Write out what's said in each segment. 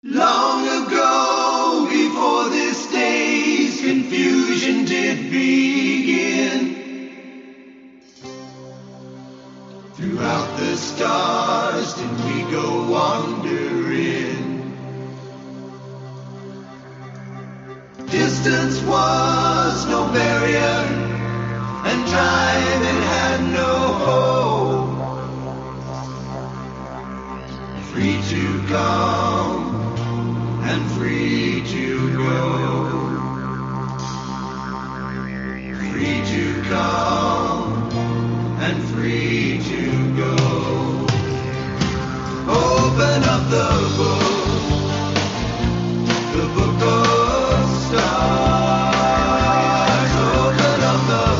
Long ago, before this day's confusion did begin, throughout the stars did we go wandering. Distance was no barrier, and time it had no hope. Free to come and free to go, free to come and free to go. Open up the book of stars. Open up the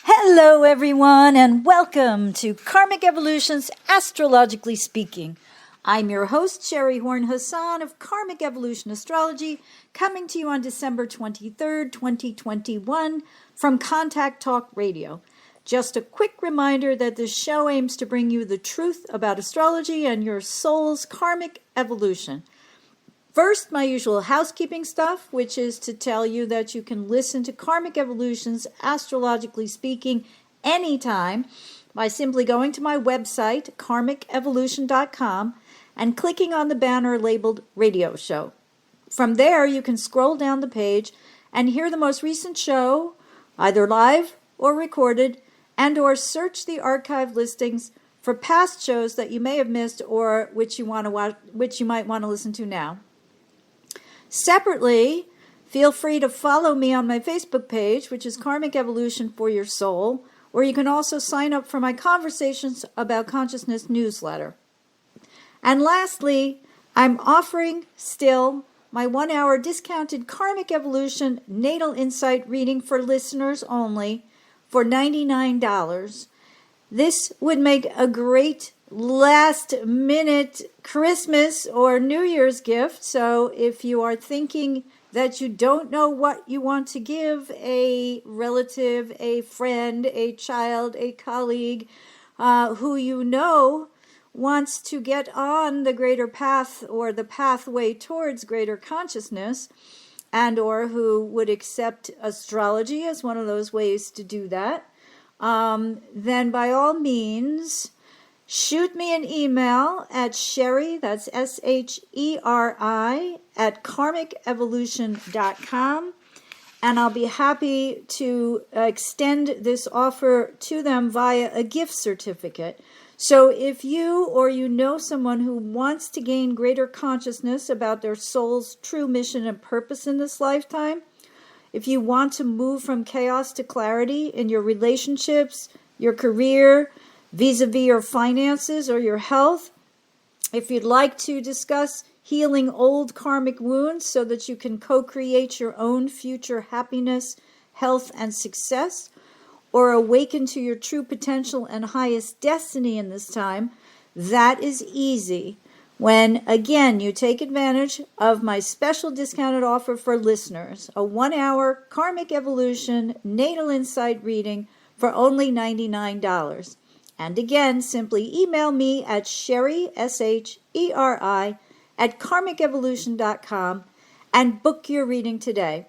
Hello, everyone, and welcome to Karmic Evolutions, Astrologically Speaking. I'm your host, SHERI Horn Hasan of Karmic Evolution Astrology, coming to you on December 23rd, 2021, from Contact Talk Radio. Just a quick reminder that this show aims to bring you the truth about astrology and your soul's karmic evolution. First, my usual housekeeping stuff, which is to tell you that you can listen to Karmic Evolutions, Astrologically Speaking, anytime by simply going to my website, karmicevolution.com, and clicking on the banner labeled Radio Show. From there, you can scroll down the page and hear the most recent show, either live or recorded, and or search the archive listings for past shows that you may have missed or which you might want to listen to now. Separately, feel free to follow me on my Facebook page, which is Karmic Evolution for Your Soul, or you can also sign up for my Conversations About Consciousness newsletter. And lastly, I'm offering still my 1-hour discounted Karmic Evolution Natal Insight reading for listeners only for $99. This would make a great last-minute Christmas or New Year's gift. So if you are thinking that you don't know what you want to give a relative, a friend, a child, a colleague, who you know wants to get on the greater path or the pathway towards greater consciousness, and or who would accept astrology as one of those ways to do that, then by all means, shoot me an email at SHERI, that's SHERI, at karmicevolution.com, and I'll be happy to extend this offer to them via a gift certificate. So if you or you know someone who wants to gain greater consciousness about their soul's true mission and purpose in this lifetime, if you want to move from chaos to clarity in your relationships, your career, vis-a-vis your finances or your health, if you'd like to discuss healing old karmic wounds so that you can co-create your own future happiness, health, and success, or awaken to your true potential and highest destiny in this time, that is easy when, again, you take advantage of my special discounted offer for listeners, a 1-hour Karmic Evolution Natal Insight reading for only $99. And again, simply email me at SHERI, SHERI, at karmicevolution.com and book your reading today.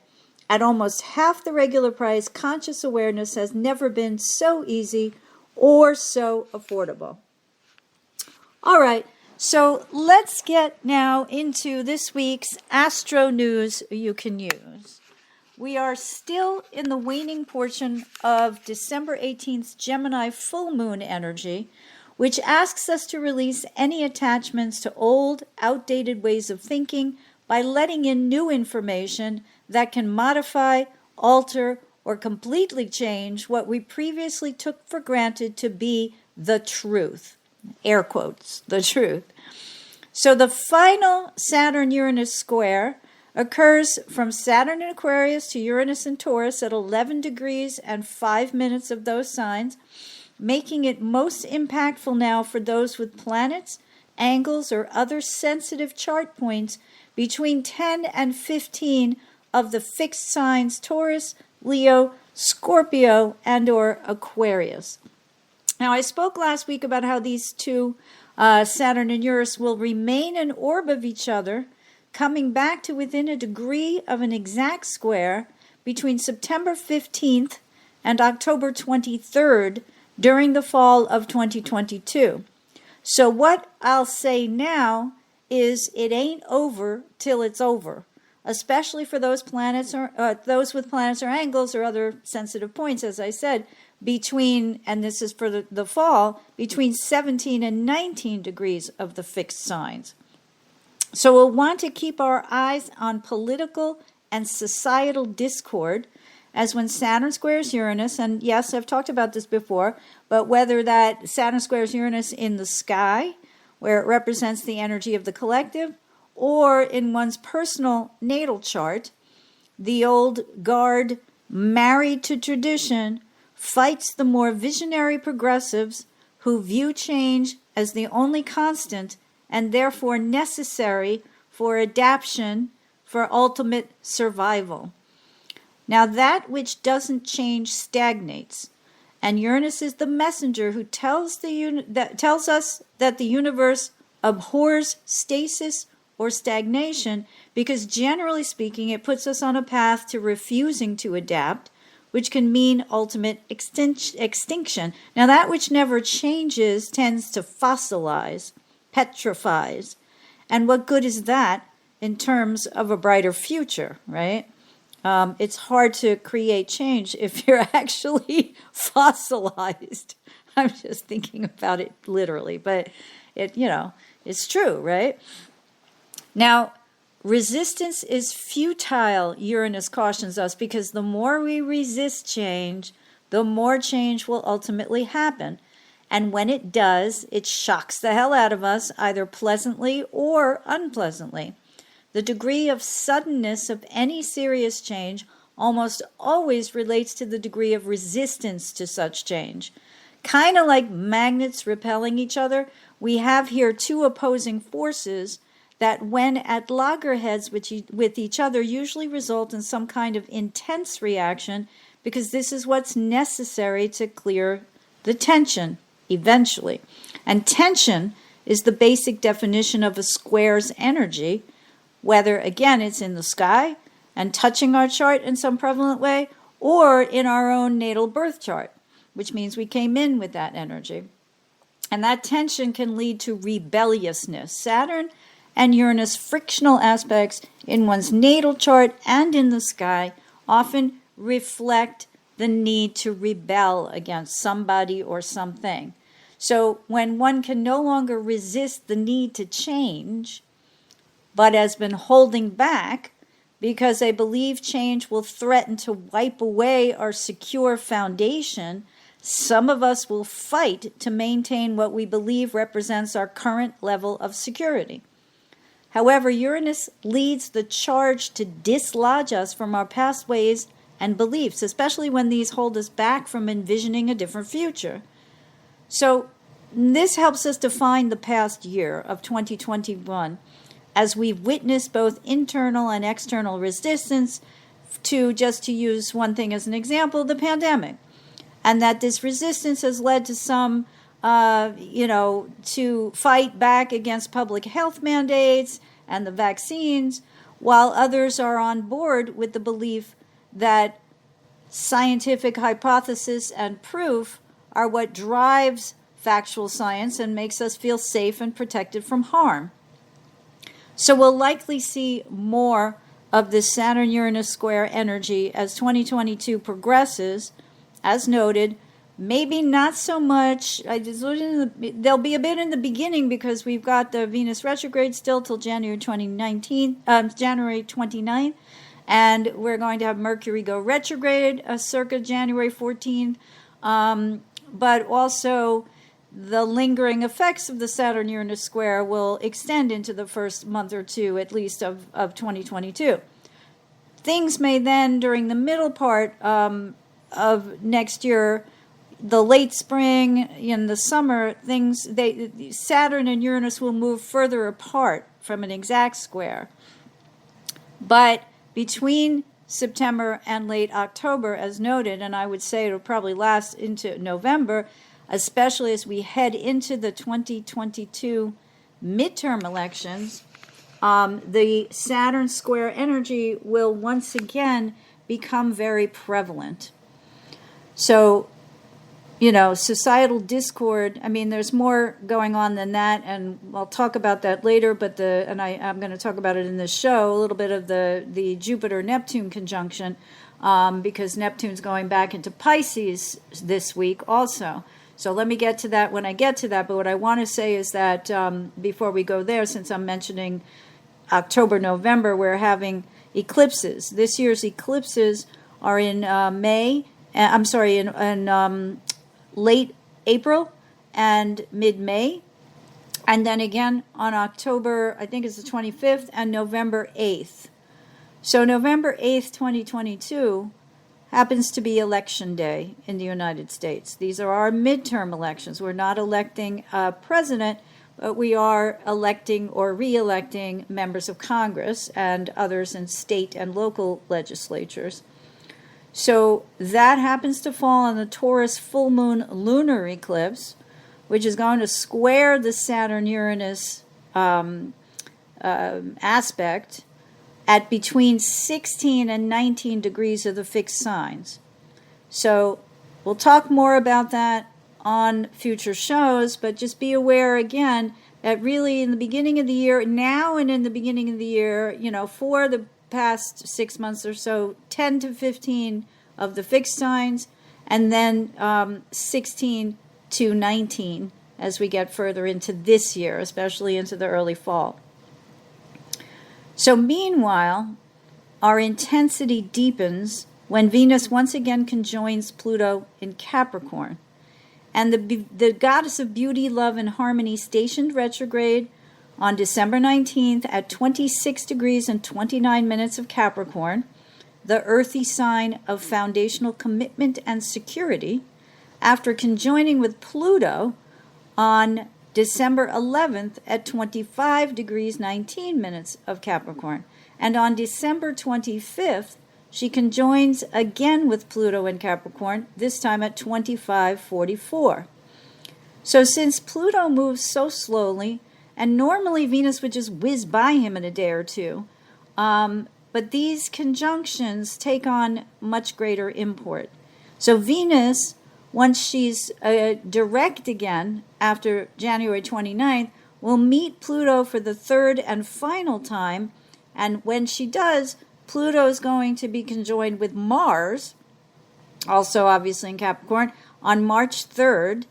At almost half the regular price, conscious awareness has never been so easy or so affordable. All right, so let's get now into this week's Astro news you can use. We are still in the waning portion of December 18th Gemini full moon energy, which asks us to release any attachments to old, outdated ways of thinking by letting in new information that can modify, alter, or completely change what we previously took for granted to be the truth. Air quotes, the truth. So the final Saturn-Uranus square occurs from Saturn in Aquarius to Uranus in Taurus at 11 degrees and 5 minutes of those signs, making it most impactful now for those with planets, angles, or other sensitive chart points between 10 and 15 of the fixed signs Taurus, Leo, Scorpio, and or Aquarius. Now, I spoke last week about how these two, Saturn and Uranus, will remain in orb of each other, coming back to within a degree of an exact square between September 15th and October 23rd during the fall of 2022. So what I'll say now is it ain't over till it's over, especially for those planets or those with planets or angles or other sensitive points, as I said, between, and this is for the fall, between 17 and 19 degrees of the fixed signs. So we'll want to keep our eyes on political and societal discord, as when Saturn squares Uranus, and yes, I've talked about this before, but whether that Saturn squares Uranus in the sky, where it represents the energy of the collective, or in one's personal natal chart, the old guard, married to tradition, fights the more visionary progressives who view change as the only constant and therefore necessary for adaptation, for ultimate survival. Now, that which doesn't change stagnates, and Uranus is the messenger who tells us that the universe abhors stasis or stagnation, because generally speaking, it puts us on a path to refusing to adapt, which can mean ultimate extinction. Now, that which never changes tends to fossilize, petrifies. And what good is that in terms of a brighter future, right? It's hard to create change if you're actually fossilized. I'm just thinking about it literally, but it's true, right? Now, resistance is futile, Uranus cautions us, because the more we resist change, the more change will ultimately happen. And when it does, it shocks the hell out of us, either pleasantly or unpleasantly. The degree of suddenness of any serious change almost always relates to the degree of resistance to such change. Kind of like magnets repelling each other, we have here two opposing forces that, when at loggerheads with each other, usually result in some kind of intense reaction, because this is what's necessary to clear the tension eventually. And tension is the basic definition of a square's energy, whether, again, it's in the sky and touching our chart in some prevalent way, or in our own natal birth chart, which means we came in with that energy. And that tension can lead to rebelliousness. Saturn and Uranus frictional aspects in one's natal chart and in the sky often reflect the need to rebel against somebody or something. So when one can no longer resist the need to change, but has been holding back because they believe change will threaten to wipe away our secure foundation, some of us will fight to maintain what we believe represents our current level of security. However, Uranus leads the charge to dislodge us from our past ways and beliefs, especially when these hold us back from envisioning a different future. So this helps us define the past year of 2021, as we've witnessed both internal and external resistance to, just to use one thing as an example, the pandemic. And that this resistance has led to some to fight back against public health mandates and the vaccines, while others are on board with the belief that scientific hypothesis and proof are what drives factual science and makes us feel safe and protected from harm. So we'll likely see more of this Saturn-Uranus square energy as 2022 progresses, as noted. Maybe not so much. There'll be a bit in the beginning because we've got the Venus retrograde still till January 29th, and we're going to have Mercury go retrograde circa January 14th. But also the lingering effects of the Saturn-Uranus square will extend into the first month or two, at least, of 2022. Things may then, during the middle part of next year, the late spring, in the summer, Saturn and Uranus will move further apart from an exact square. But between September and late October, as noted, and I would say it'll probably last into November, especially as we head into the 2022 midterm elections. The Saturn square energy will once again become very prevalent. So, societal discord, I mean, there's more going on than that, and I'll talk about that later, but I'm going to talk about it in this show, a little bit of the Jupiter-Neptune conjunction, because Neptune's going back into Pisces this week also. So let me get to that when I get to that, but what I want to say is that before we go there, since I'm mentioning October, November, we're having eclipses. This year's eclipses are in late April and mid-May, and then again on October, I think it's the 25th, and November 8th. So November 8th, 2022 happens to be election day in the United States. These are our midterm elections. We're not electing a president, but we are electing or re-electing members of Congress and others in state and local legislatures. So that happens to fall on the Taurus full moon lunar eclipse, which is going to square the Saturn-Uranus aspect at between 16 and 19 degrees of the fixed signs. So we'll talk more about that on future shows, but just be aware again that really in the beginning of the year, now and in the beginning of the year, for the past 6 months or so, 10 to 15 of the fixed signs, and then 16 to 19 as we get further into this year, especially into the early fall. So meanwhile, our intensity deepens when Venus once again conjoins Pluto in Capricorn. And the goddess of beauty, love, and harmony stationed retrograde on December 19th at 26 degrees and 29 minutes of Capricorn, the earthy sign of foundational commitment and security, after conjoining with Pluto on December 11th at 25 degrees 19 minutes of Capricorn. And on December 25th, she conjoins again with Pluto in Capricorn, this time at 25:44. So since Pluto moves so slowly, and normally Venus would just whiz by him in a day or two, but these conjunctions take on much greater import. So Venus, once she's direct again after January 29th, will meet Pluto for the third and final time, and when she does, Pluto is going to be conjoined with Mars, also obviously in Capricorn, on March 3rd,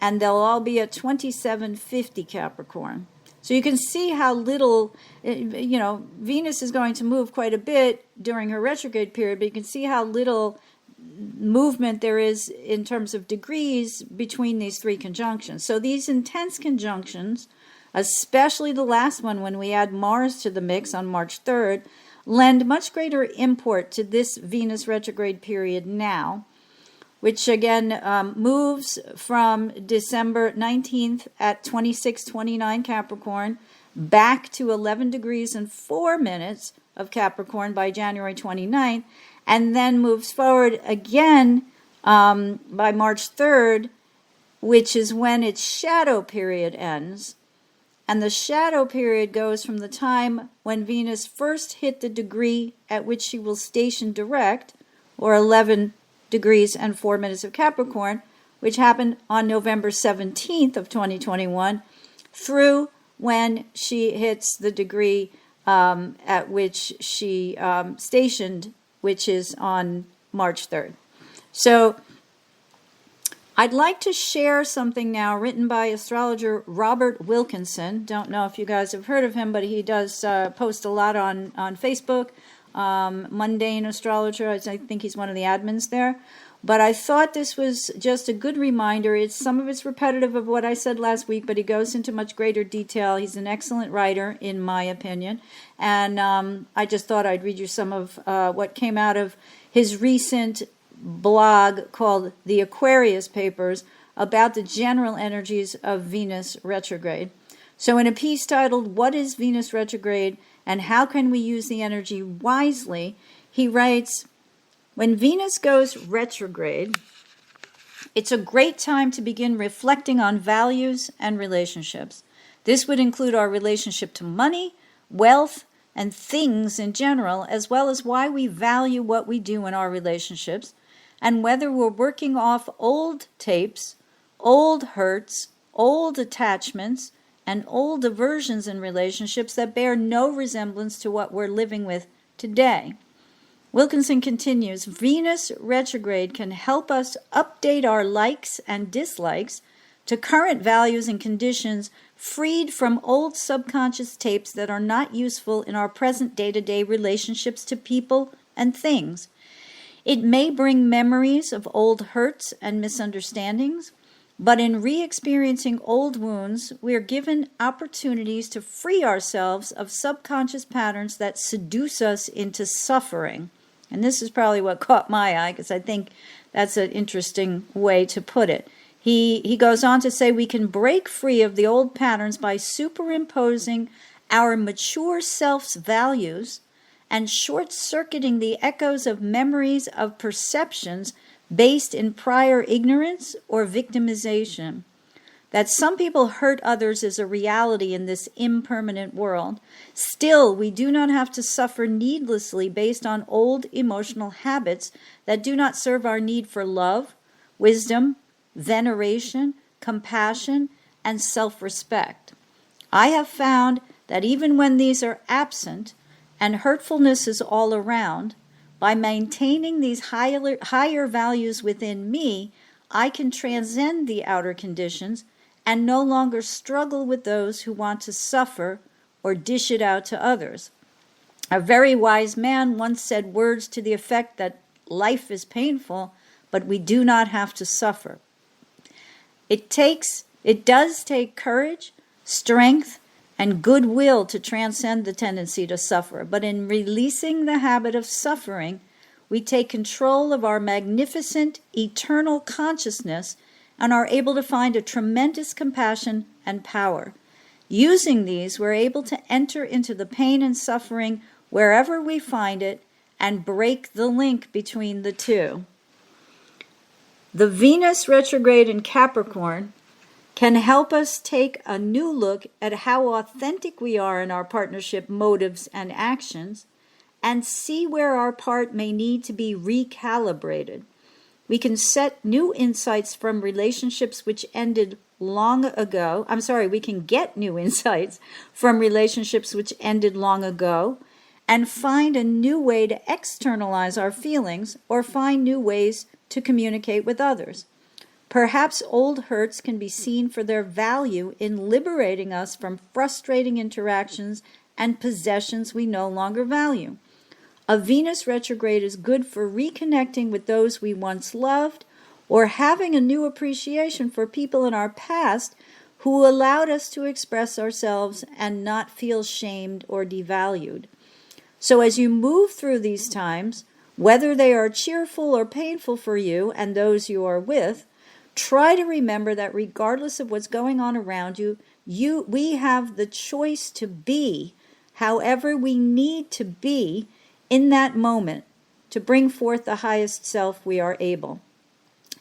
and they'll all be at 2750 Capricorn. So you can see how little, Venus is going to move quite a bit during her retrograde period, but you can see how little movement there is in terms of degrees between these three conjunctions. So these intense conjunctions, especially the last one when we add Mars to the mix on March 3rd, lend much greater import to this Venus retrograde period now, which again moves from December 19th at 26:29 Capricorn back to 11 degrees and 4 minutes of Capricorn by January 29th, and then moves forward again by March 3rd, which is when its shadow period ends. And the shadow period goes from the time when Venus first hit the degree at which she will station direct, or 11 degrees and 4 minutes of Capricorn, which happened on November 17th of 2021, through when she hits the degree at which she stationed, which is on March 3rd. So I'd like to share something now written by astrologer Robert Wilkinson. Don't know if you guys have heard of him, but he does post a lot on Facebook. Mundane Astrologer, I think he's one of the admins there. But I thought this was just a good reminder. Some of it's repetitive of what I said last week, but he goes into much greater detail. He's an excellent writer, in my opinion. And I just thought I'd read you some of what came out of his recent blog called The Aquarius Papers about the general energies of Venus retrograde. So in a piece titled, What is Venus retrograde and how can we use the energy wisely? He writes, when Venus goes retrograde, it's a great time to begin reflecting on values and relationships. This would include our relationship to money, wealth, and things in general, as well as why we value what we do in our relationships, and whether we're working off old tapes, old hurts, old attachments, and old aversions in relationships that bear no resemblance to what we're living with today. Wilkinson continues, Venus retrograde can help us update our likes and dislikes to current values and conditions, freed from old subconscious tapes that are not useful in our present day-to-day relationships to people and things. It may bring memories of old hurts and misunderstandings, but in re-experiencing old wounds, we are given opportunities to free ourselves of subconscious patterns that seduce us into suffering. And this is probably what caught my eye, because I think that's an interesting way to put it. He goes on to say we can break free of the old patterns by superimposing our mature self's values and short-circuiting the echoes of memories of perceptions based in prior ignorance or victimization. That some people hurt others is a reality in this impermanent world. Still, we do not have to suffer needlessly based on old emotional habits that do not serve our need for love, wisdom, veneration, compassion, and self-respect. I have found that even when these are absent and hurtfulness is all around, by maintaining these higher values within me, I can transcend the outer conditions and no longer struggle with those who want to suffer or dish it out to others. A very wise man once said words to the effect that life is painful, but we do not have to suffer. It does take courage, strength, and goodwill to transcend the tendency to suffer, but in releasing the habit of suffering, we take control of our magnificent eternal consciousness and are able to find a tremendous compassion and power. Using these, we're able to enter into the pain and suffering wherever we find it and break the link between the two. The Venus retrograde in Capricorn can help us take a new look at how authentic we are in our partnership motives and actions, and see where our part may need to be recalibrated. We can set new insights from relationships which ended long ago. We can get new insights from relationships which ended long ago and find a new way to externalize our feelings or find new ways to communicate with others. Perhaps old hurts can be seen for their value in liberating us from frustrating interactions and possessions we no longer value. A Venus retrograde is good for reconnecting with those we once loved or having a new appreciation for people in our past who allowed us to express ourselves and not feel shamed or devalued. So as you move through these times, whether they are cheerful or painful for you and those you are with, try to remember that regardless of what's going on around you, we have the choice to be however we need to be in that moment to bring forth the highest self we are able.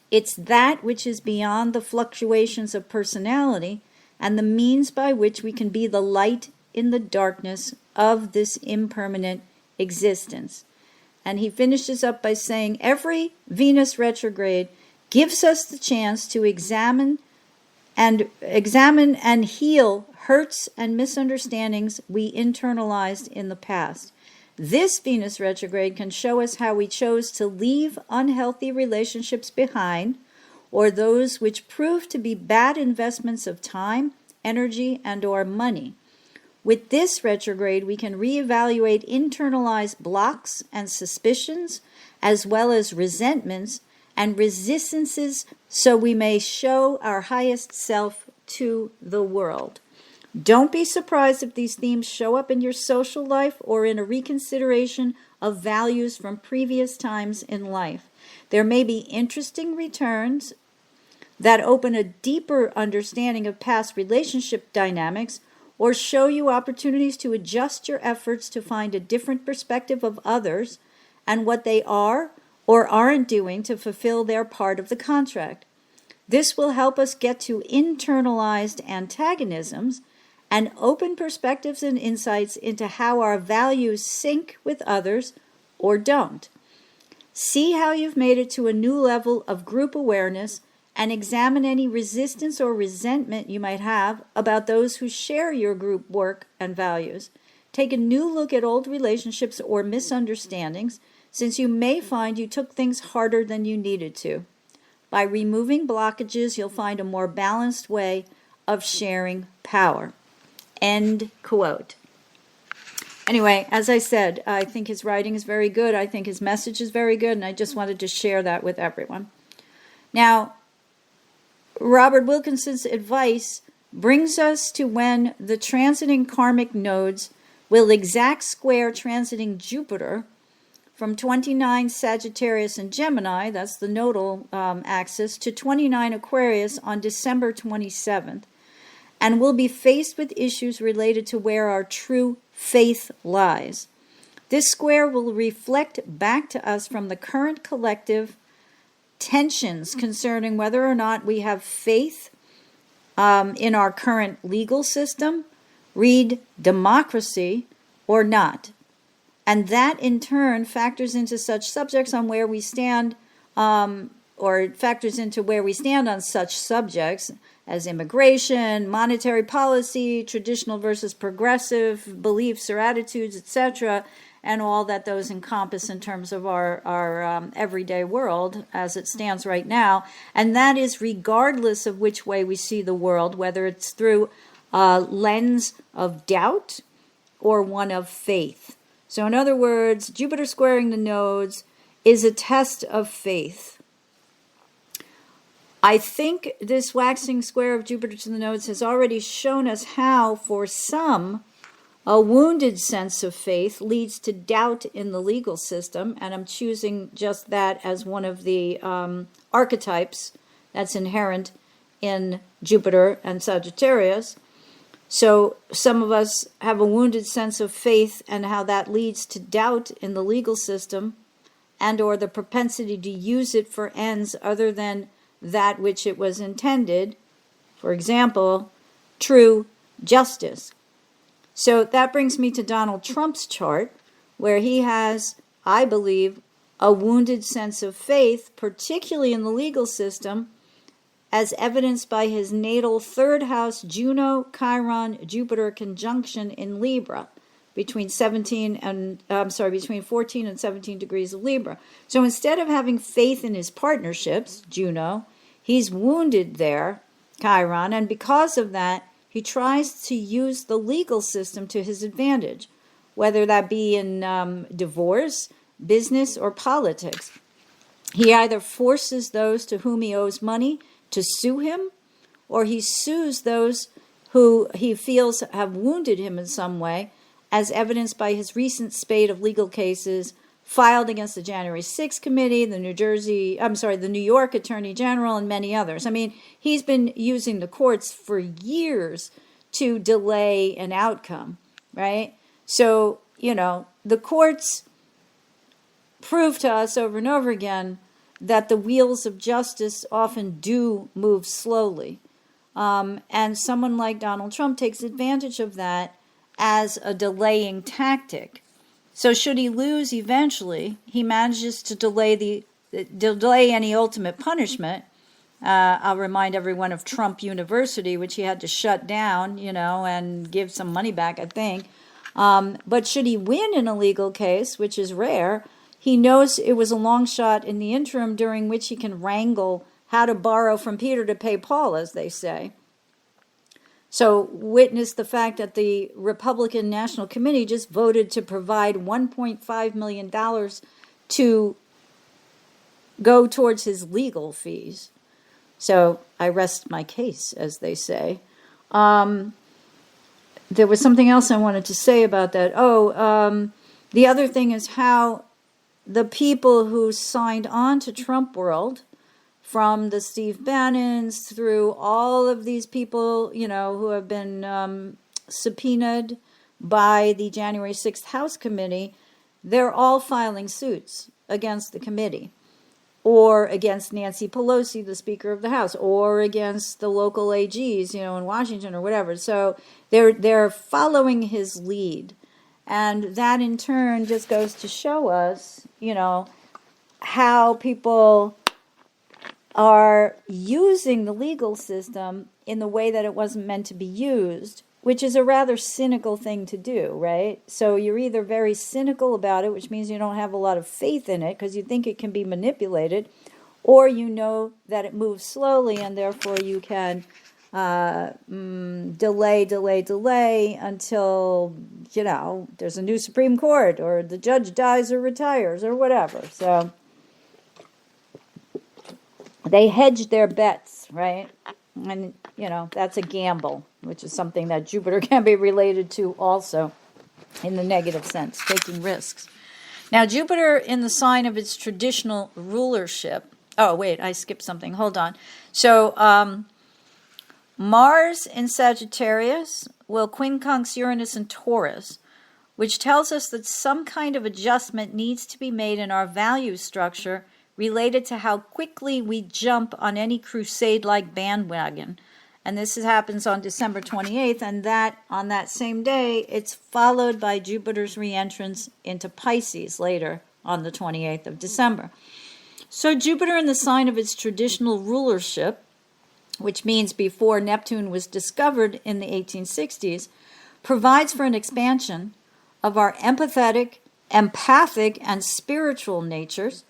It's that which is beyond the fluctuations of personality and the means by which we can be the light in the darkness of this impermanent existence. And he finishes up by saying every Venus retrograde gives us the chance to examine and heal hurts and misunderstandings we internalized in the past. This Venus retrograde can show us how we chose to leave unhealthy relationships behind, or those which proved to be bad investments of time, energy, and or money. With this retrograde, we can reevaluate internalized blocks and suspicions, as well as resentments and resistances, so we may show our highest self to the world. Don't be surprised if these themes show up in your social life or in a reconsideration of values from previous times in life. There may be interesting returns that open a deeper understanding of past relationship dynamics or show you opportunities to adjust your efforts to find a different perspective of others and what they are or aren't doing to fulfill their part of the contract. This will help us get to internalized antagonisms and open perspectives and insights into how our values sync with others or don't. See how you've made it to a new level of group awareness and examine any resistance or resentment you might have about those who share your group work and values. Take a new look at old relationships or misunderstandings, since you may find you took things harder than you needed to. By removing blockages, you'll find a more balanced way of sharing power. End quote. Anyway, as I said, I think his writing is very good. I think his message is very good, and I just wanted to share that with everyone. Now, Robert Wilkinson's advice brings us to when the transiting karmic nodes will exact square transiting Jupiter from 29 Sagittarius and Gemini, that's the nodal axis, to 29 Aquarius on December 27th, and will be faced with issues related to where our true faith lies. This square will reflect back to us from the current collective tensions concerning whether or not we have faith in our current legal system, read democracy, or not. And that in turn factors into such subjects on where we stand, or factors into where we stand on such subjects as immigration, monetary policy, traditional versus progressive beliefs or attitudes, etc., and all that those encompass in terms of our everyday world as it stands right now. And that is regardless of which way we see the world, whether it's through a lens of doubt or one of faith. So in other words, Jupiter squaring the nodes is a test of faith. I think this waxing square of Jupiter to the nodes has already shown us how, for some, a wounded sense of faith leads to doubt in the legal system, and I'm choosing just that as one of the archetypes that's inherent in Jupiter and Sagittarius. So some of us have a wounded sense of faith and how that leads to doubt in the legal system and or the propensity to use it for ends other than that which it was intended. For example, true justice. So that brings me to Donald Trump's chart, where he has, I believe, a wounded sense of faith, particularly in the legal system, as evidenced by his natal third house Juno, Chiron, Jupiter conjunction in Libra, between 14 and 17 degrees of Libra. So instead of having faith in his partnerships, Juno, he's wounded there, Chiron, and because of that, he tries to use the legal system to his advantage, whether that be in divorce, business, or politics. He either forces those to whom he owes money to sue him, or he sues those who he feels have wounded him in some way, as evidenced by his recent spate of legal cases filed against the January 6th committee, the New York Attorney General, and many others. I mean, he's been using the courts for years to delay an outcome, right? So, the courts prove to us over and over again that the wheels of justice often do move slowly. And someone like Donald Trump takes advantage of that as a delaying tactic. So should he lose eventually, he manages to delay any ultimate punishment. I'll remind everyone of Trump University, which he had to shut down, and give some money back, I think. But should he win in a legal case, which is rare, he knows it was a long shot in the interim during which he can wrangle how to borrow from Peter to pay Paul, as they say. So witness the fact that the Republican National Committee just voted to provide $1.5 million to go towards his legal fees. So I rest my case, as they say. There was something else I wanted to say about that. The other thing is how the people who signed on to Trump World, from the Steve Bannons through all of these people, who have been subpoenaed by the January 6th House Committee, they're all filing suits against the committee, or against Nancy Pelosi, the Speaker of the House, or against the local AGs, in Washington or whatever. So they're following his lead. And that in turn just goes to show us, how people are using the legal system in the way that it wasn't meant to be used, which is a rather cynical thing to do, right? So you're either very cynical about it, which means you don't have a lot of faith in it because you think it can be manipulated, or you know that it moves slowly and therefore you can delay until, there's a new Supreme Court or the judge dies or retires or whatever. So they hedge their bets, right? And, that's a gamble, which is something that Jupiter can be related to also in the negative sense, taking risks. Now, Jupiter in the sign of its traditional rulership. Oh, wait, I skipped something. Hold on. So, Mars in Sagittarius will quincunx Uranus in Taurus, which tells us that some kind of adjustment needs to be made in our value structure related to how quickly we jump on any crusade-like bandwagon. And this happens on December 28th, and that on that same day, it's followed by Jupiter's re-entrance into Pisces later on the 28th of December. So Jupiter in the sign of its traditional rulership, which means before Neptune was discovered in the 1860s, provides for an expansion of our empathetic, empathic, and spiritual natures,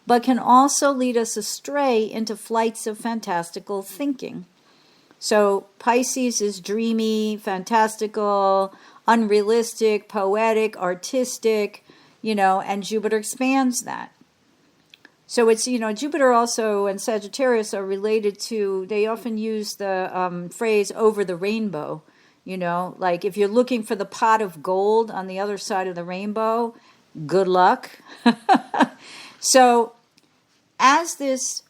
but can also lead us astray into flights of fantastical thinking. So Pisces is dreamy, fantastical, unrealistic, poetic, artistic, and Jupiter expands that. So it's, Jupiter also and Sagittarius are related to, they often use the phrase over the rainbow, like if you're looking for the pot of gold on the other side of the rainbow, good luck. So as this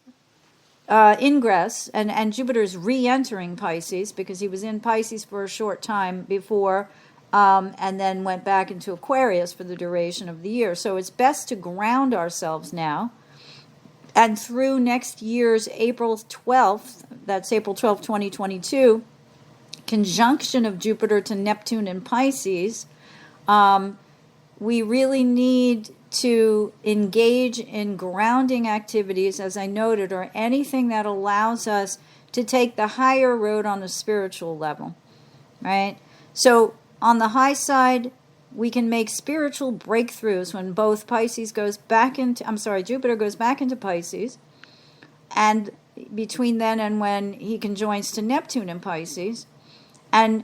ingress, and Jupiter's re-entering Pisces, because he was in Pisces for a short time before, and then went back into Aquarius for the duration of the year. So it's best to ground ourselves now. And through next year's April 12th, that's April 12th, 2022, conjunction of Jupiter to Neptune in Pisces, we really need to engage in grounding activities, as I noted, or anything that allows us to take the higher road on a spiritual level, right? So on the high side, we can make spiritual breakthroughs when both Jupiter goes back into Pisces, and between then and when he conjoins to Neptune in Pisces, and,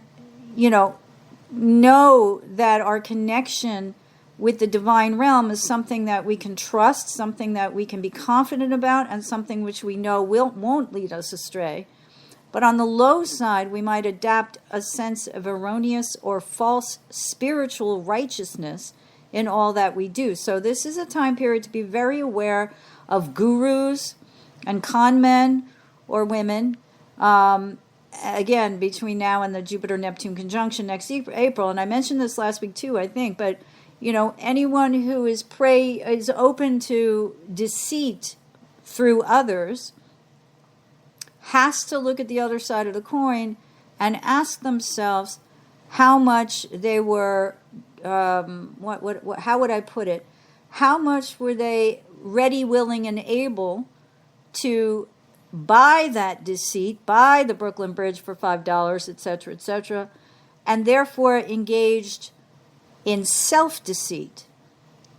know that our connection with the divine realm is something that we can trust, something that we can be confident about, and something which we know won't lead us astray. But on the low side, we might adapt a sense of erroneous or false spiritual righteousness in all that we do. So this is a time period to be very aware of gurus and con men or women. Again, between now and the Jupiter-Neptune conjunction next April. And I mentioned this last week too, I think. But, anyone who is open to deceit through others has to look at the other side of the coin and ask themselves how much they were, how would I put it? How much were they ready, willing, and able to buy that deceit, buy the Brooklyn Bridge for $5, etc., and therefore engaged in self-deceit.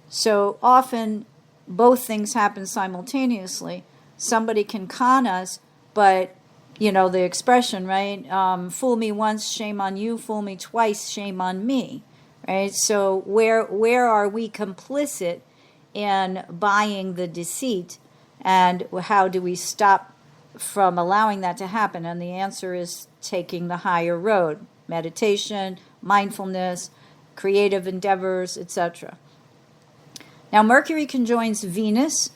So often both things happen simultaneously. Somebody can con us, but, the expression, right? Fool me once, shame on you. Fool me twice, shame on me, right? So where are we complicit in buying the deceit, and how do we stop from allowing that to happen? And the answer is taking the higher road. Meditation, mindfulness, creative endeavors, etc. Now, Mercury conjoins Venus.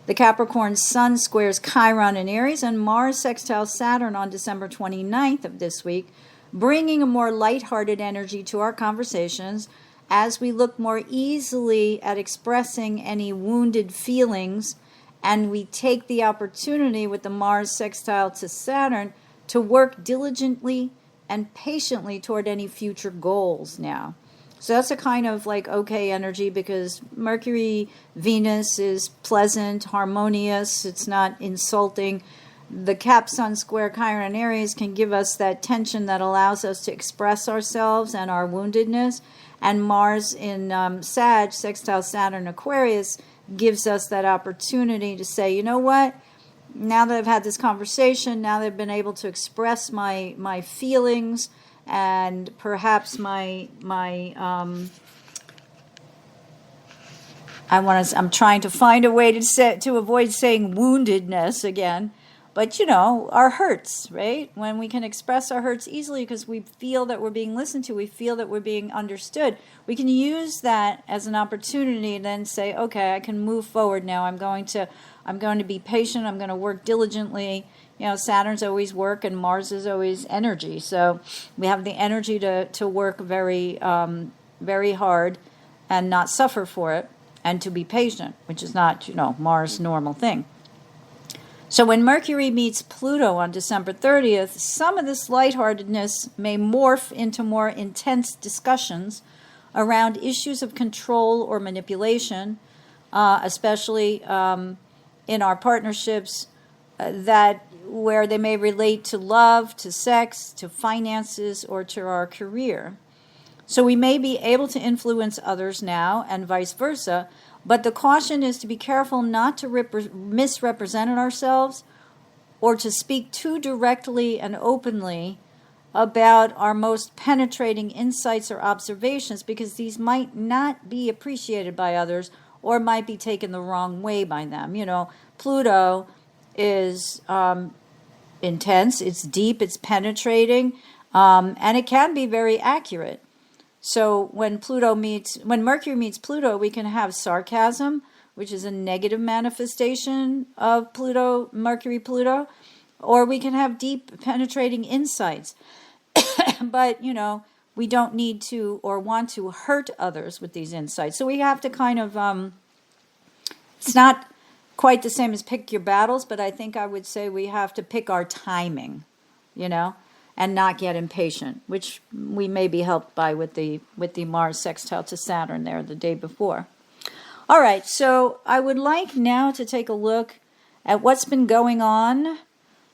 The Capricorn Sun squares Chiron and Aries, and Mars sextiles Saturn on December 29th of this week, bringing a more lighthearted energy to our conversations as we look more easily at expressing any wounded feelings, and we take the opportunity with the Mars sextile to Saturn to work diligently and patiently toward any future goals now. So that's a kind of like okay energy, because Mercury, Venus is pleasant, harmonious, it's not insulting. The Cap Sun square Chiron and Aries can give us that tension that allows us to express ourselves and our woundedness. And Mars in Sag, sextile Saturn Aquarius, gives us that opportunity to say, you know what? Now that I've had this conversation, now that I've been able to express my feelings and perhaps I'm trying to find a way to avoid saying woundedness again. But, you know, our hurts, right? When we can express our hurts easily because we feel that we're being listened to, we feel that we're being understood, we can use that as an opportunity and then say, okay, I can move forward now. I'm going to be patient. I'm going to work diligently. You know, Saturn's always work and Mars is always energy. So we have the energy to work very, very hard and not suffer for it, and to be patient, which is not, you know, Mars' normal thing. So when Mercury meets Pluto on December 30th, some of this lightheartedness may morph into more intense discussions around issues of control or manipulation, especially in our partnerships, where they may relate to love, to sex, to finances, or to our career. So we may be able to influence others now and vice versa, but the caution is to be careful not to misrepresent ourselves or to speak too directly and openly about our most penetrating insights or observations, because these might not be appreciated by others or might be taken the wrong way by them. You know, Pluto is intense, it's deep, it's penetrating, and it can be very accurate. So when Mercury meets Pluto, we can have sarcasm, which is a negative manifestation of Mercury-Pluto, or we can have deep penetrating insights. But, you know, we don't need to or want to hurt others with these insights. So we have to kind of, it's not quite the same as pick your battles, but I think I would say we have to pick our timing, you know, and not get impatient, which we may be helped by with the Mars sextile to Saturn there the day before. All right, so I would like now to take a look at what's been going on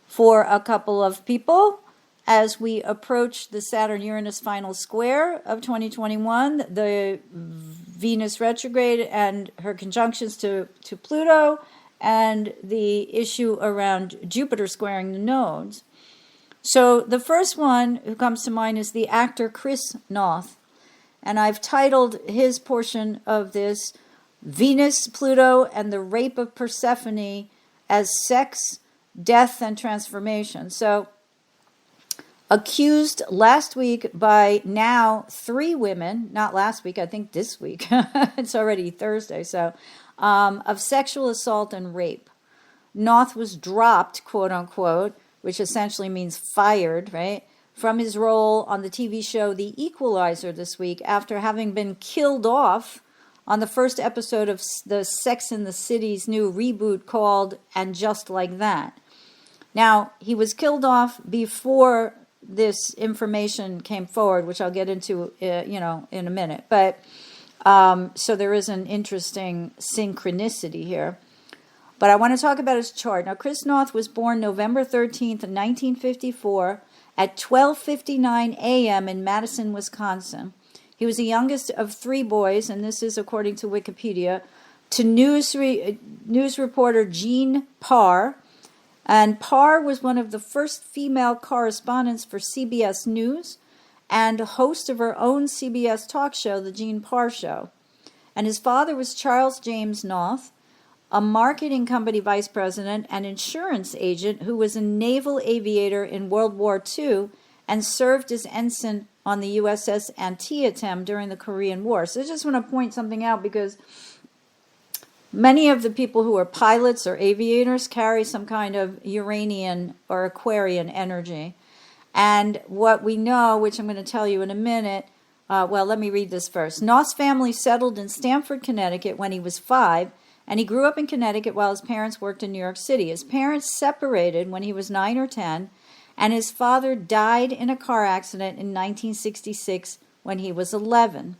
for a couple of people as we approach the Saturn-Uranus final square of 2021, the Venus retrograde and her conjunctions to Pluto, and the issue around Jupiter squaring the nodes. So the first one who comes to mind is the actor Chris Noth, and I've titled his portion of this Venus, Pluto, and the Rape of Persephone as Sex, Death, and Transformation. So accused last week by now 3 women, not last week, I think this week, it's already Thursday, so, of sexual assault and rape. Noth was dropped, quote unquote, which essentially means fired, right, from his role on the TV show The Equalizer this week after having been killed off on the first episode of the Sex and the City's new reboot called And Just Like That. Now, he was killed off before this information came forward, which I'll get into, you know, in a minute. But so there is an interesting synchronicity here. But I want to talk about his chart. Now, Chris Noth was born November 13th, 1954 at 12:59 a.m. in Madison, Wisconsin. He was the youngest of 3 boys, and this is according to Wikipedia, to news reporter Jean Parr. And Parr was one of the first female correspondents for CBS News and host of her own CBS talk show, The Jean Parr Show. And his father was Charles James Noth, a marketing company vice president and insurance agent who was a naval aviator in World War II and served as ensign on the USS Antietam during the Korean War. So I just want to point something out, because many of the people who are pilots or aviators carry some kind of Uranian or Aquarian energy. And what we know, which I'm going to tell you in a minute, Well, let me read this first. Noth's family settled in Stamford, Connecticut when he was 5, and he grew up in Connecticut while his parents worked in New York City. His parents separated when he was 9 or 10, and his father died in a car accident in 1966 when he was 11.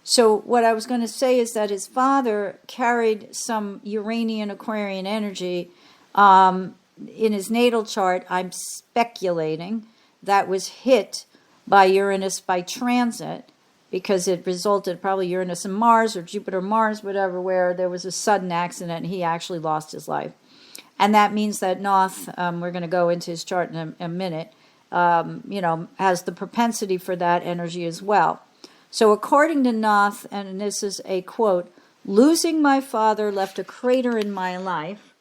So what I was going to say is that his father carried some Uranian Aquarian energy in his natal chart. I'm speculating that was hit by Uranus by transit, because it resulted probably Uranus and Mars or Jupiter, Mars, whatever, where there was a sudden accident and he actually lost his life. And that means that Noth, we're going to go into his chart in a minute, has the propensity for that energy as well. So according to Noth, and this is a quote, losing my father left a crater in my life,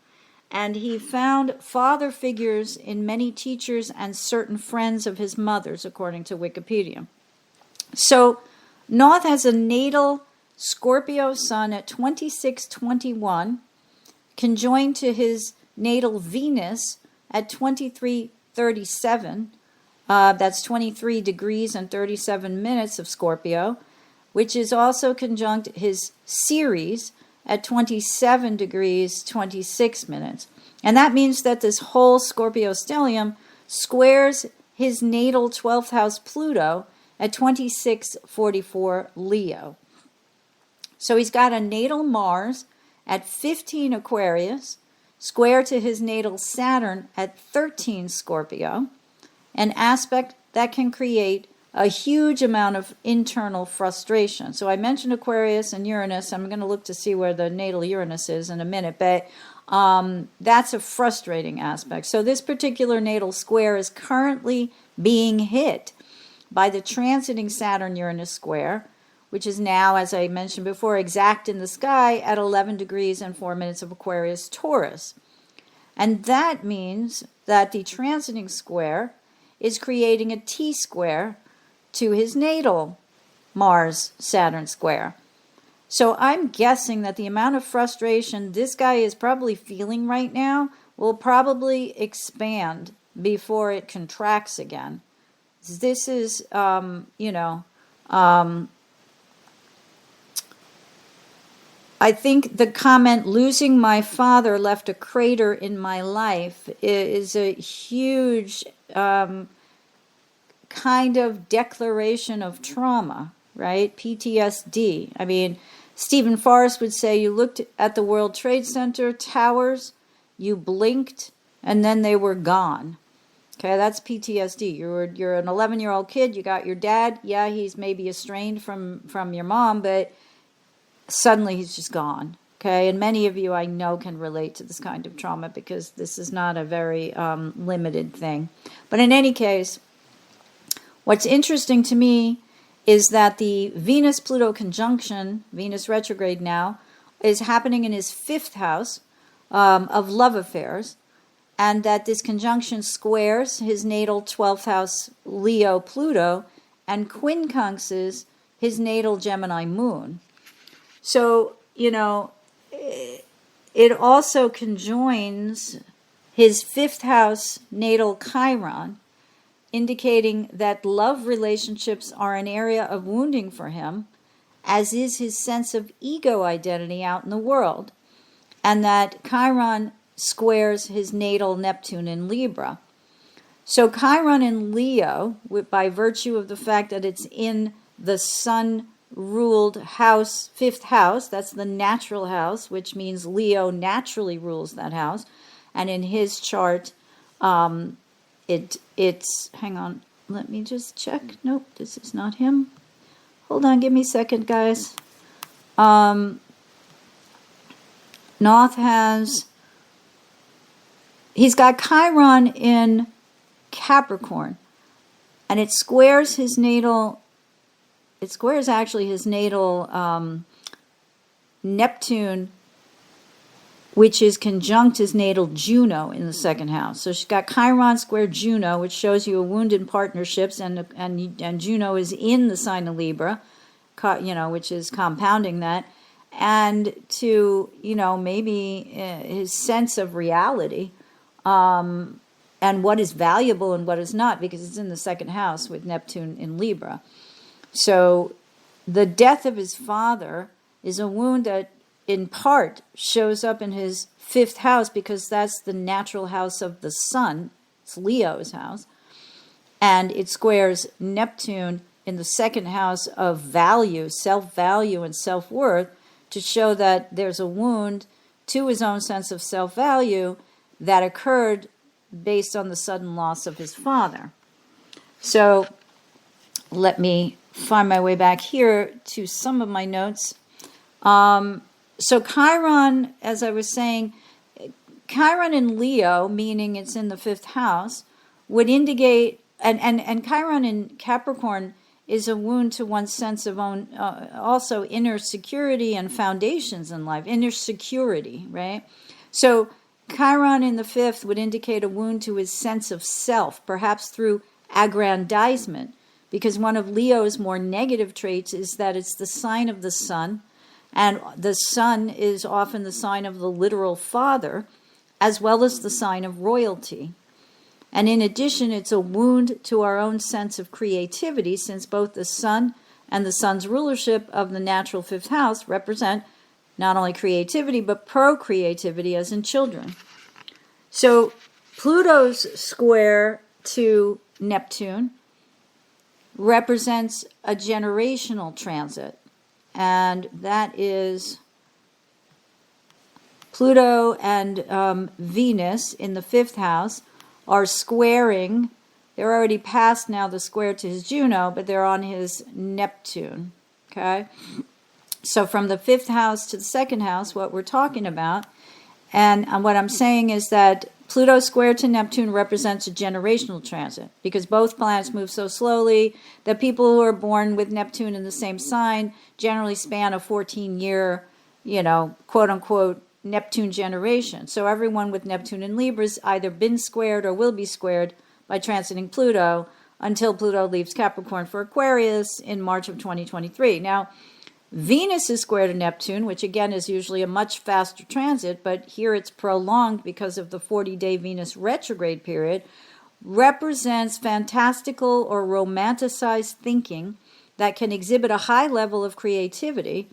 and he found father figures in many teachers and certain friends of his mother's, according to Wikipedia. So Noth has a natal Scorpio sun at 2621, conjoined to his natal Venus at 2337. That's 23 degrees and 37 minutes of Scorpio, which is also conjunct his Ceres at 27 degrees 26 minutes. And that means that this whole Scorpio stellium squares his natal 12th house Pluto at 2644 Leo. So he's got a natal Mars at 15 Aquarius, square to his natal Saturn at 13 Scorpio, an aspect that can create a huge amount of internal frustration. So I mentioned Aquarius and Uranus. I'm going to look to see where the natal Uranus is in a minute, but that's a frustrating aspect. So this particular natal square is currently being hit by the transiting Saturn-Uranus square, which is now, as I mentioned before, exact in the sky at 11 degrees and 4 minutes of Aquarius Taurus. And that means that the transiting square is creating a T-square to his natal Mars-Saturn square. So I'm guessing that the amount of frustration this guy is probably feeling right now will probably expand before it contracts again. This is, I think the comment, losing my father left a crater in my life, is a huge kind of declaration of trauma, right? PTSD. I mean, Stephen Forrest would say you looked at the World Trade Center towers, you blinked, and then they were gone. Okay, that's PTSD. You're an 11-year-old kid, you got your dad, yeah, he's maybe estranged from your mom, but suddenly he's just gone. Okay, and many of you I know can relate to this kind of trauma because this is not a very limited thing. But in any case, what's interesting to me is that the Venus-Pluto conjunction, Venus retrograde now, is happening in his 5th house of love affairs, and that this conjunction squares his natal 12th house Leo Pluto and quincunxes his natal Gemini moon. So, it also conjoins his 5th house natal Chiron, indicating that love relationships are an area of wounding for him, as is his sense of ego identity out in the world, and that Chiron squares his natal Neptune in Libra. So Chiron in Leo, by virtue of the fact that it's in the sun-ruled house, 5th house, that's the natural house, which means Leo naturally rules that house, and in his chart, it's, hang on, let me just check. Nope, this is not him. Hold on, give me a second, guys. Noth he's got Chiron in Capricorn, and it squares his natal, actually his natal Neptune, which is conjunct his natal Juno in the 2nd house. So she's got Chiron square Juno, which shows you a wound in partnerships, and Juno is in the sign of Libra, which is compounding that, and to, maybe his sense of reality, and what is valuable and what is not, because it's in the 2nd house with Neptune in Libra. So the death of his father is a wound that in part shows up in his 5th house, because that's the natural house of the sun. It's Leo's house. And it squares Neptune in the 2nd house of value, self-value and self-worth, to show that there's a wound to his own sense of self-value that occurred based on the sudden loss of his father. So let me find my way back here to some of my notes. So Chiron, as I was saying, Chiron in Leo, meaning it's in the 5th house, would indicate, and Chiron in Capricorn is a wound to one's sense of own, also inner security and foundations in life, inner security, right? So Chiron in the 5th would indicate a wound to his sense of self, perhaps through aggrandizement, because one of Leo's more negative traits is that it's the sign of the sun, and the sun is often the sign of the literal father, as well as the sign of royalty. And in addition, it's a wound to our own sense of creativity, since both the sun and the sun's rulership of the natural 5th house represent not only creativity, but procreativity, as in children. So Pluto's square to Neptune represents a generational transit, and that is Pluto and Venus in the 5th house are squaring. They're already past now the square to his Juno, but they're on his Neptune, okay? So from the 5th house to the 2nd house, what we're talking about, and what I'm saying is that Pluto square to Neptune represents a generational transit, because both planets move so slowly that people who are born with Neptune in the same sign generally span a 14-year, quote-unquote, Neptune generation. So everyone with Neptune in Libra's either been squared or will be squared by transiting Pluto until Pluto leaves Capricorn for Aquarius in March of 2023. Now, Venus is square to Neptune, which again is usually a much faster transit, but here it's prolonged because of the 40-day Venus retrograde period, represents fantastical or romanticized thinking that can exhibit a high level of creativity.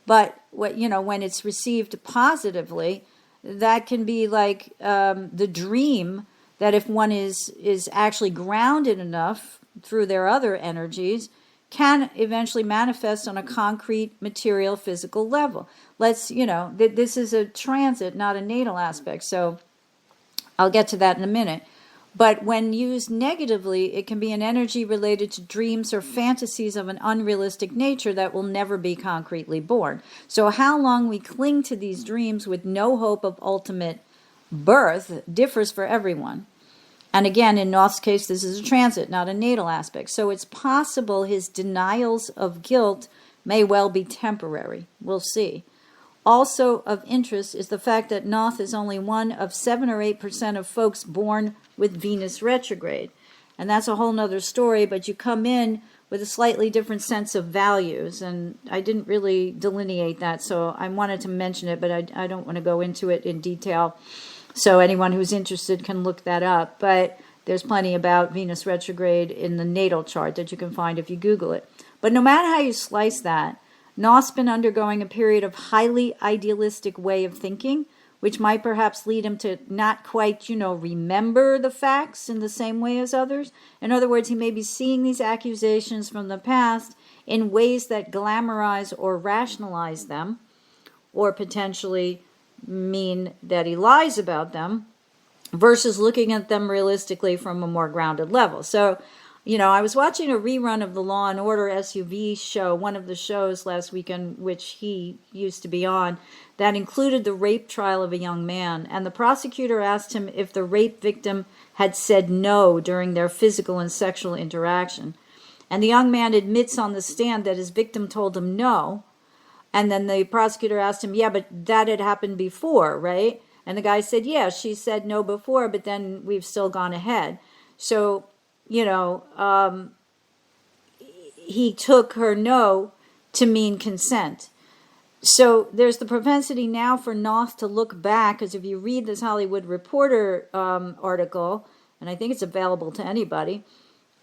But when it's received positively, that can be like the dream that if one is actually grounded enough through their other energies, can eventually manifest on a concrete, material, physical level. This is a transit, not a natal aspect. So I'll get to that in a minute. But when used negatively, it can be an energy related to dreams or fantasies of an unrealistic nature that will never be concretely born. So how long we cling to these dreams with no hope of ultimate birth differs for everyone. And again, in Noth's case, this is a transit, not a natal aspect. So it's possible his denials of guilt may well be temporary. We'll see. Also of interest is the fact that Noth is only one of 7 or 8% of folks born with Venus retrograde. And that's a whole nother story, but you come in with a slightly different sense of values. And I didn't really delineate that, so I wanted to mention it, but I don't want to go into it in detail. So anyone who's interested can look that up. But there's plenty about Venus retrograde in the natal chart that you can find if you Google it. But no matter how you slice that, Noth's been undergoing a period of highly idealistic way of thinking, which might perhaps lead him to not quite, remember the facts in the same way as others. In other words, he may be seeing these accusations from the past in ways that glamorize or rationalize them, or potentially mean that he lies about them, versus looking at them realistically from a more grounded level. So, I was watching a rerun of the Law and Order SUV show, one of the shows last weekend, which he used to be on, that included the rape trial of a young man. And the prosecutor asked him if the rape victim had said no during their physical and sexual interaction. And the young man admits on the stand that his victim told him no. And then the prosecutor asked him, yeah, but that had happened before, right? And the guy said, yeah, she said no before, but then we've still gone ahead. So, he took her no to mean consent. So there's the propensity now for Noth to look back, because if you read this Hollywood Reporter article, and I think it's available to anybody,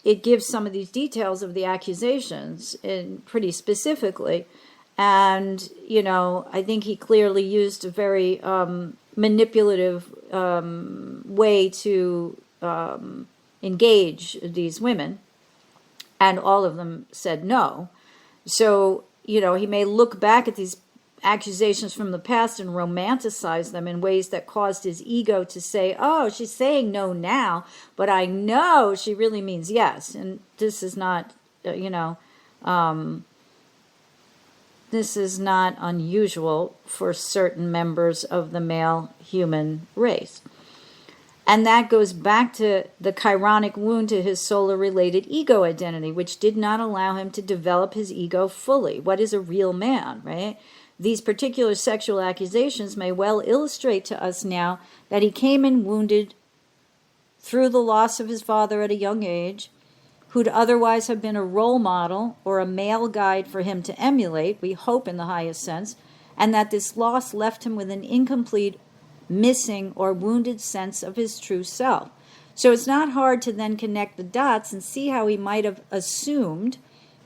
it gives some of these details of the accusations in pretty specifically. And, you know, I think he clearly used a very manipulative way to engage these women. And all of them said no. So, you know, he may look back at these accusations from the past and romanticize them in ways that caused his ego to say, oh, she's saying no now, but I know she really means yes. And this is not, this is not unusual for certain members of the male human race. And that goes back to the chironic wound to his solar-related ego identity, which did not allow him to develop his ego fully. What is a real man, right? These particular sexual accusations may well illustrate to us now that he came in wounded through the loss of his father at a young age, who'd otherwise have been a role model or a male guide for him to emulate, we hope in the highest sense, and that this loss left him with an incomplete, missing, or wounded sense of his true self. So it's not hard to then connect the dots and see how he might have assumed,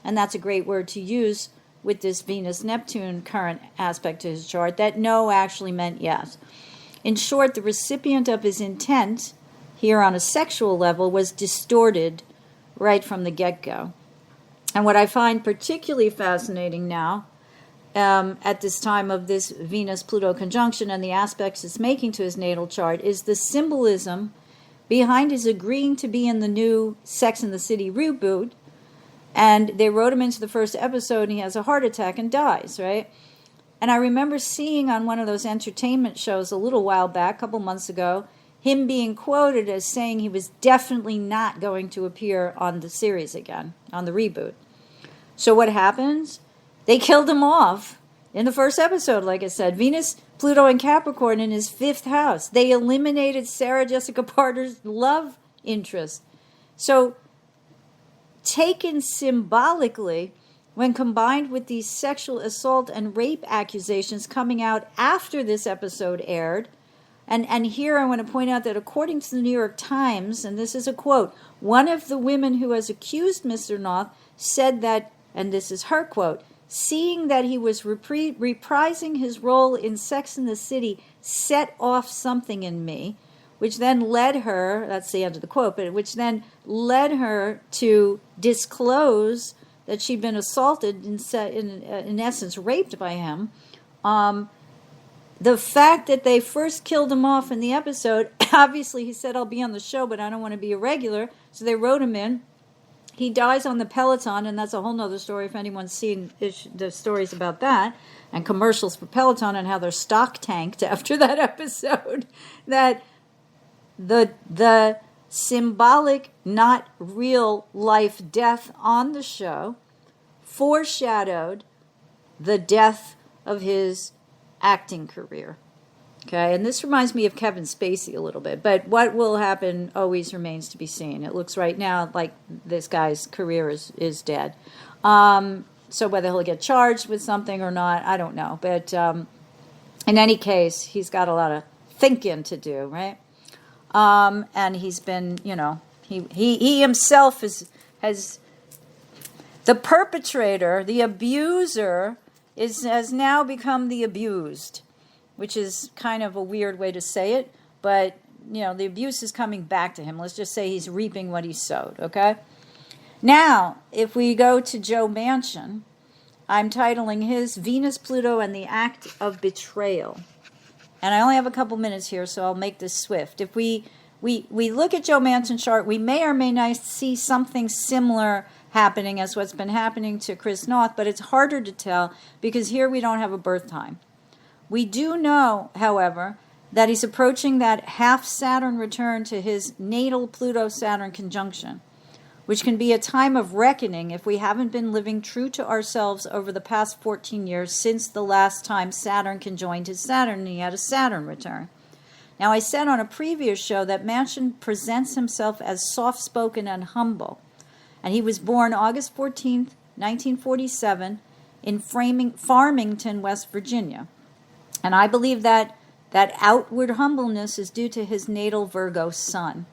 and that's a great word to use with this Venus-Neptune current aspect to his chart, that no actually meant yes. In short, the recipient of his intent here on a sexual level was distorted right from the get-go. And what I find particularly fascinating now, at this time of this Venus-Pluto conjunction and the aspects it's making to his natal chart, is the symbolism behind his agreeing to be in the new Sex and the City reboot. And they wrote him into the first episode, and he has a heart attack and dies, right? And I remember seeing on one of those entertainment shows a little while back, a couple months ago, him being quoted as saying he was definitely not going to appear on the series again, on the reboot. So what happens? They killed him off in the first episode, like I said. Venus, Pluto, and Capricorn in his 5th house. They eliminated Sarah Jessica Parker's love interest. So taken symbolically, when combined with these sexual assault and rape accusations coming out after this episode aired, and here I want to point out that according to the New York Times, and this is a quote, one of the women who has accused Mr. Noth said that, and this is her quote, seeing that he was reprising his role in Sex and the City set off something in me, which then led her, that's the end of the quote, but which then led her to disclose that she'd been assaulted, in essence, raped by him. The fact that they first killed him off in the episode, obviously he said, I'll be on the show, but I don't want to be a regular, so they wrote him in. He dies on the Peloton, and that's a whole nother story if anyone's seen the stories about that, and commercials for Peloton and how their stock tanked after that episode, that the symbolic, not real life death on the show foreshadowed the death of his acting career. Okay, and this reminds me of Kevin Spacey a little bit, but what will happen always remains to be seen. It looks right now like this guy's career is dead. So whether he'll get charged with something or not, I don't know. But in any case, he's got a lot of thinking to do, right? And he's been, he himself has the perpetrator, the abuser, has now become the abused, which is kind of a weird way to say it, but, the abuse is coming back to him. Let's just say he's reaping what he sowed, okay? Now, if we go to Joe Manchin, I'm titling his Venus, Pluto, and the Act of Betrayal. And I only have a couple minutes here, so I'll make this swift. If we look at Joe Manchin's chart, we may or may not see something similar happening as what's been happening to Chris Noth, but it's harder to tell because here we don't have a birth time. We do know, however, that he's approaching that half Saturn return to his natal Pluto-Saturn conjunction, which can be a time of reckoning if we haven't been living true to ourselves over the past 14 years since the last time Saturn conjoined his Saturn and he had a Saturn return. Now, I said on a previous show that Manchin presents himself as soft-spoken and humble, and he was born August 14th, 1947, in Farmington, West Virginia. And I believe that outward humbleness is due to his natal Virgo sun.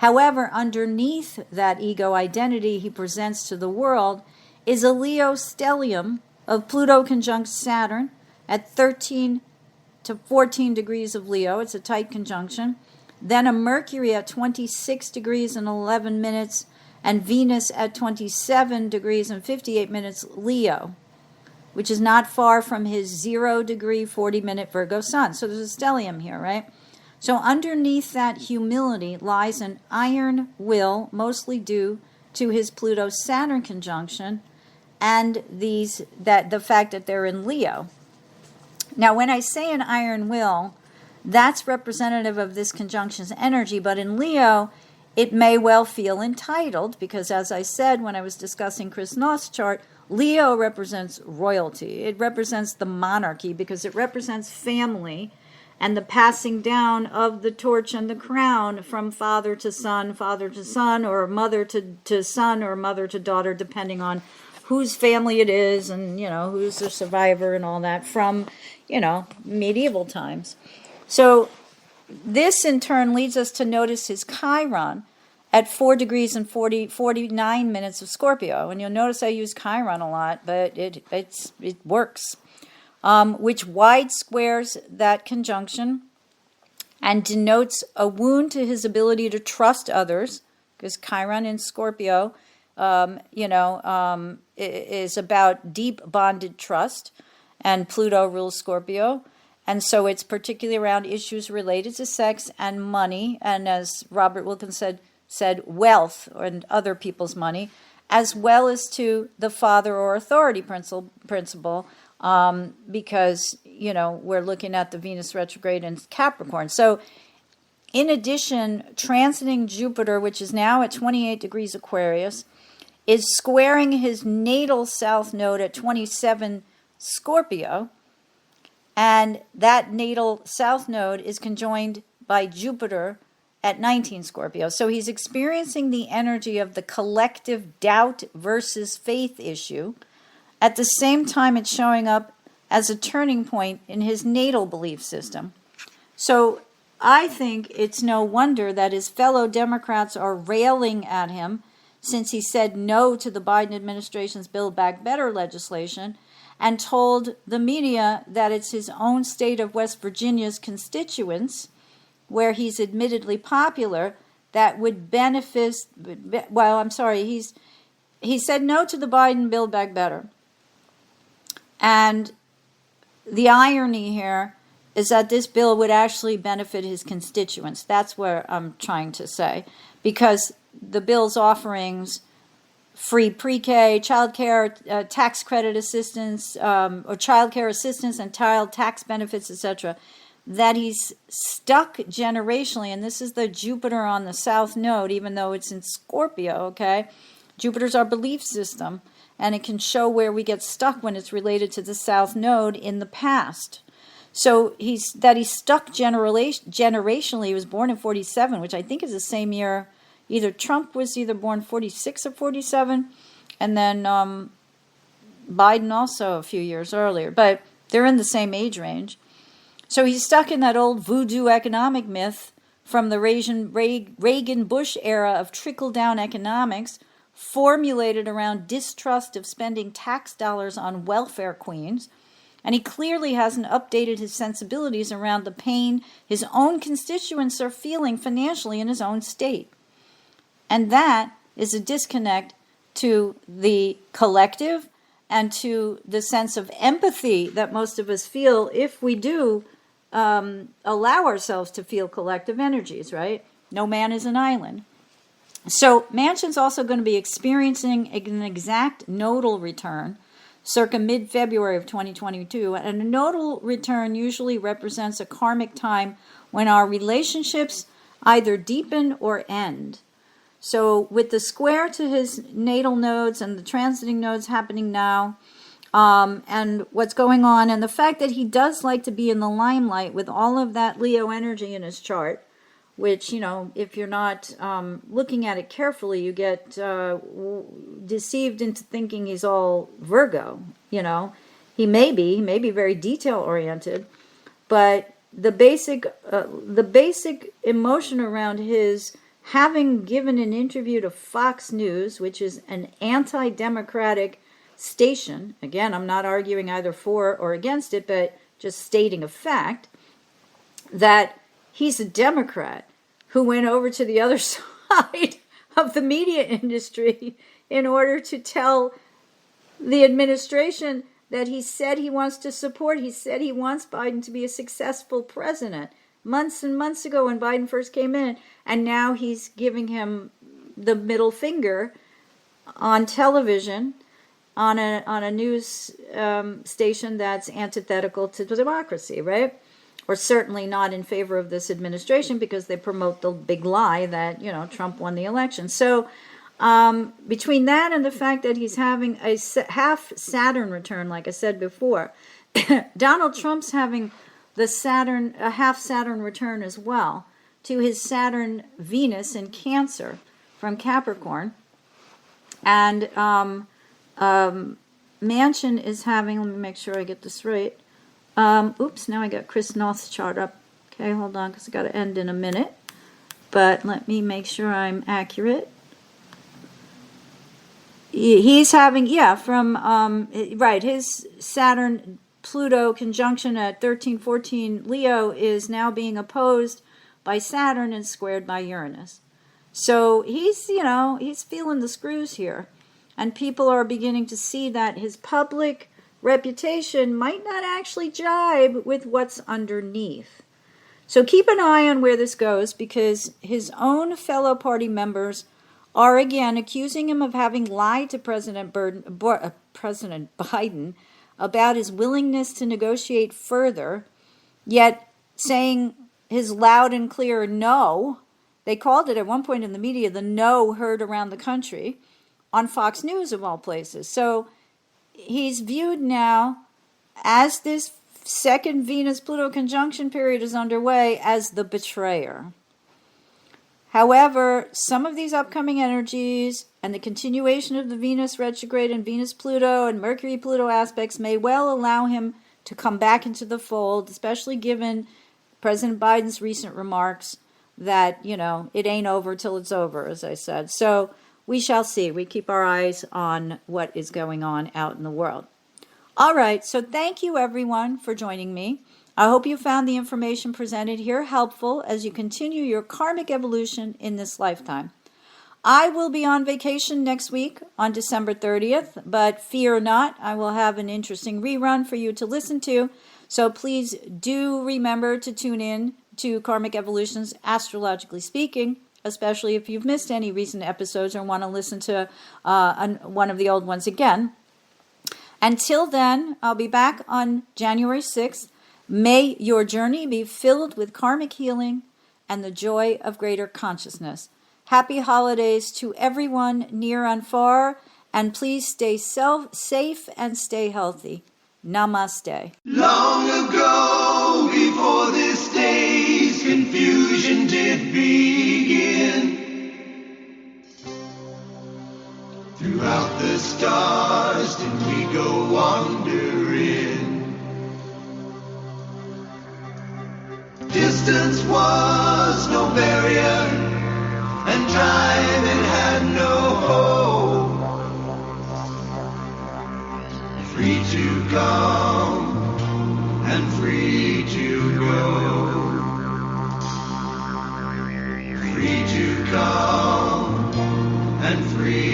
However, underneath that ego identity he presents to the world is a Leo stellium of Pluto conjunct Saturn at 13 to 14 degrees of Leo. It's a tight conjunction. Then a Mercury at 26 degrees and 11 minutes, and Venus at 27 degrees and 58 minutes Leo, which is not far from his 0 degree 40-minute Virgo sun. So there's a stellium here, right? So underneath that humility lies an iron will, mostly due to his Pluto-Saturn conjunction and the fact that they're in Leo. Now, when I say an iron will, that's representative of this conjunction's energy, but in Leo, it may well feel entitled because, as I said when I was discussing Chris Noth's chart, Leo represents royalty. It represents the monarchy because it represents family and the passing down of the torch and the crown from father to son, or mother to son, or mother to daughter, depending on whose family it is and, who's the survivor and all that from, medieval times. So this in turn leads us to notice his Chiron at 4 degrees and 49 minutes of Scorpio. And you'll notice I use Chiron a lot, but it works. Which wide squares that conjunction and denotes a wound to his ability to trust others, because Chiron in Scorpio, is about deep bonded trust, and Pluto rules Scorpio. And so it's particularly around issues related to sex and money, and as Robert Wilkins said wealth and other people's money, as well as to the father or authority principle, because, we're looking at the Venus retrograde in Capricorn. So in addition, transiting Jupiter, which is now at 28 degrees Aquarius, is squaring his natal south node at 27 Scorpio, and that natal south node is conjoined by Jupiter at 19 Scorpio. So he's experiencing the energy of the collective doubt versus faith issue. At the same time, it's showing up as a turning point in his natal belief system. So I think it's no wonder that his fellow Democrats are railing at him since he said no to the Biden administration's Build Back Better legislation and told the media that it's his own state of West Virginia's constituents, where he's admittedly popular, that would benefit. He said no to the Biden Build Back Better. And the irony here is that this bill would actually benefit his constituents. That's what I'm trying to say. Because the bill's offerings, free pre-K, child care, tax credit assistance, or child care assistance and child tax benefits, etc., that he's stuck generationally, and this is the Jupiter on the south node, even though it's in Scorpio, okay? Jupiter's our belief system, and it can show where we get stuck when it's related to the south node in the past. So he's stuck generationally. He was born in 47, which I think is the same year. Either Trump was born 46 or 47, and then Biden also a few years earlier. But they're in the same age range. So he's stuck in that old voodoo economic myth from the Reagan-Bush era of trickle-down economics, formulated around distrust of spending tax dollars on welfare queens. And he clearly hasn't updated his sensibilities around the pain his own constituents are feeling financially in his own state. And that is a disconnect to the collective and to the sense of empathy that most of us feel if we do allow ourselves to feel collective energies, right? No man is an island. So Manchin's also going to be experiencing an exact nodal return circa mid-February of 2022. And a nodal return usually represents a karmic time when our relationships either deepen or end. So with the square to his natal nodes and the transiting nodes happening now, and what's going on, and the fact that he does like to be in the limelight with all of that Leo energy in his chart, which, if you're not looking at it carefully, you get deceived into thinking he's all Virgo. He may be very detail-oriented, but the basic emotion around his having given an interview to Fox News, which is an anti-democratic station. Again, I'm not arguing either for or against it, but just stating a fact that he's a Democrat who went over to the other side of the media industry in order to tell the administration that he said he wants to support. He said he wants Biden to be a successful president months and months ago when Biden first came in, and now he's giving him the middle finger on television, on a news station that's antithetical to democracy, right? Or certainly not in favor of this administration, because they promote the big lie that, you know, Trump won the election. So between that and the fact that he's having a half Saturn return, like I said before, Donald Trump's having a half Saturn return as well to his Saturn Venus in Cancer from Capricorn. And Mansion is having, let me make sure I get this right. Oops, now I got Chris Noth's chart up. Okay, hold on, because I got to end in a minute. But let me make sure I'm accurate. He's having, right, his Saturn Pluto conjunction at 13-14 Leo is now being opposed by Saturn and squared by Uranus. So he's, he's feeling the screws here. And people are beginning to see that his public reputation might not actually jibe with what's underneath. So keep an eye on where this goes, because his own fellow party members are again accusing him of having lied to President Biden about his willingness to negotiate further, yet saying his loud and clear no. They called it at one point in the media the no heard around the country on Fox News of all places. So he's viewed now, as this second Venus-Pluto conjunction period is underway, as the betrayer. However, some of these upcoming energies and the continuation of the Venus retrograde and Venus-Pluto and Mercury-Pluto aspects may well allow him to come back into the fold, especially given President Biden's recent remarks that, it ain't over till it's over, as I said. So we shall see. We keep our eyes on what is going on out in the world. All right, so thank you, everyone, for joining me. I hope you found the information presented here helpful as you continue your karmic evolution in this lifetime. I will be on vacation next week on December 30th, but fear not, I will have an interesting rerun for you to listen to. So please do remember to tune in to Karmic Evolutions, Astrologically Speaking, especially if you've missed any recent episodes or want to listen to one of the old ones again. Until then, I'll be back on January 6th. May your journey be filled with karmic healing and the joy of greater consciousness. Happy holidays to everyone near and far, and please stay safe and stay healthy. Namaste. Long ago, before this day's confusion did begin, throughout the stars did we go wandering. Distance was no barrier, and time it had no hope. Free to come and free to go. Free to come and free